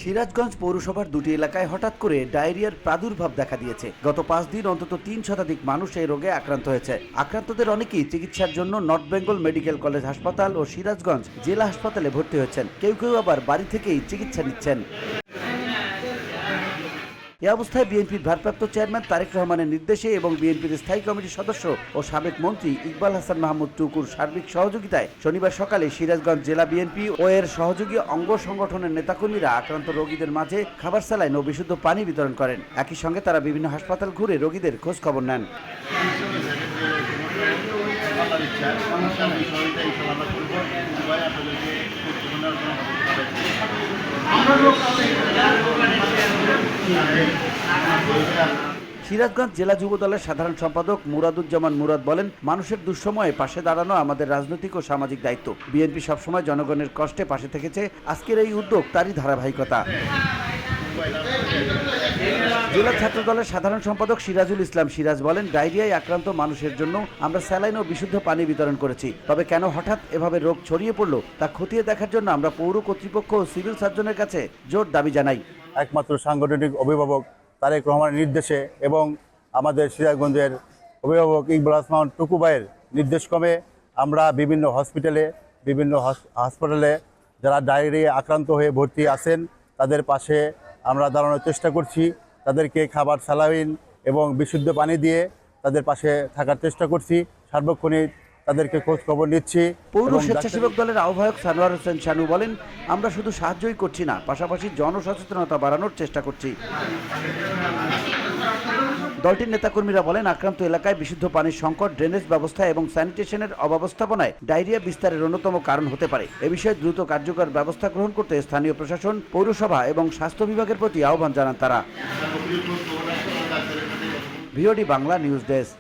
সিরাজগঞ্জ পৌরসভার দুটি এলাকায় হঠাৎ করে ডায়রিয়ার প্রাদুর্ভাব দেখা দিয়েছে। গত 5 দিন অন্তত 3 শতাধিক মানুষ এই রোগে আক্রান্ত হয়েছে। আক্রান্তদের অনেকেই চিকিৎসার জন্য নর্থ বেঙ্গল মেডিকেল কলেজ হাসপাতাল ও সিরাজগঞ্জ জেলা হাসপাতালে ভর্তি হয়েছেন। কেউ কেউ আবার বাড়ি থেকেই চিকিৎসা নিচ্ছেন। এ অবস্থায় বিএনপির ভারপ্রাপ্ত চেয়ারম্যান তারেক রহমানের নির্দেশে এবং বিএনপির স্থায়ী কমিটির সদস্য ও সাবেক মন্ত্রী ইকবাল হাসান মাহমুদ টুকুর সার্বিক সহযোগিতায় শনিবার সকালে সিরাজগঞ্জ জেলা বিএনপি ও এর সহযোগী অঙ্গ সংগঠনের নেতাকর্মীরা আক্রান্ত রোগীদের মাঝে খাবার স্যালাইন ও বিশুদ্ধ পানি বিতরণ করেন। একই সঙ্গে তারা বিভিন্ন হাসপাতাল ঘুরে রোগীদের খোঁজ খবর নেন। সিরাজগঞ্জ জেলা যুব দলের সাধারণ সম্পাদক মুরাদুজ্জামান মুরাদ বলেন, মানুষের দুঃসময়ে পাশে দাঁড়ানো আমাদের রাজনৈতিক ও সামাজিক দায়িত্ব। বিএনপি সবসময় জনগণের কষ্টে পাশে থেকেছে। আজকের এই উদ্যোগ তারই ধারাবাহিকতা। জেলা ছাত্র দলের সাধারণ সম্পাদক সিরাজুল ইসলাম সিরাজ বলেন, ডায়রিয়ায় আক্রান্ত মানুষের জন্য আমরা স্যালাইন ও বিশুদ্ধ পানি বিতরণ করেছি। তবে কেন হঠাৎ এভাবে রোগ ছড়িয়ে পড়লো তা খতিয়ে দেখার জন্য আমরা পৌর কর্তৃপক্ষ ও সিভিল সার্জনের কাছে জোর দাবি জানাই। একমাত্র সাংগঠনিক অভিভাবক তারেক রহমানের নির্দেশে এবং আমাদের সিরাজগঞ্জের অভিভাবক ইকবাল হাসান টুকু ভাইয়ের নির্দেশক্রমে আমরা বিভিন্ন হাসপাতালে যারা ডায়রিয়া আক্রান্ত হয়ে ভর্তি আছেন তাদের পাশে আমরা দাঁড়ানোর চেষ্টা করছি। তাদেরকে খাবার স্যালাইন এবং বিশুদ্ধ পানি দিয়ে তাদের পাশে থাকার চেষ্টা করছি। সার্বক্ষণিক তাদেরকে খোঁজ খবর নিচ্ছি। পৌর স্বেচ্ছাসেবক দলের আহ্বায়ক সানোয়ার হোসেন শানু বলেন, আমরা শুধু সাহায্যই করছি না, পাশাপাশি জনসচেতনতা বাড়ানোর চেষ্টা করছি। দলটির নেতাকর্মীরা বলেন, আক্রান্ত এলাকায় বিশুদ্ধ পানির সংকট, ড্রেনেজ ব্যবস্থা এবং স্যানিটেশনের অব্যবস্থাপনায় ডায়রিয়া বিস্তারের অন্যতম কারণ হতে পারে। এ বিষয়ে দ্রুত কার্যকর ব্যবস্থা গ্রহণ করতে স্থানীয় প্রশাসন, পৌরসভা এবং স্বাস্থ্য বিভাগের প্রতি আহ্বান জানান তারা। VOD Bangla news desk.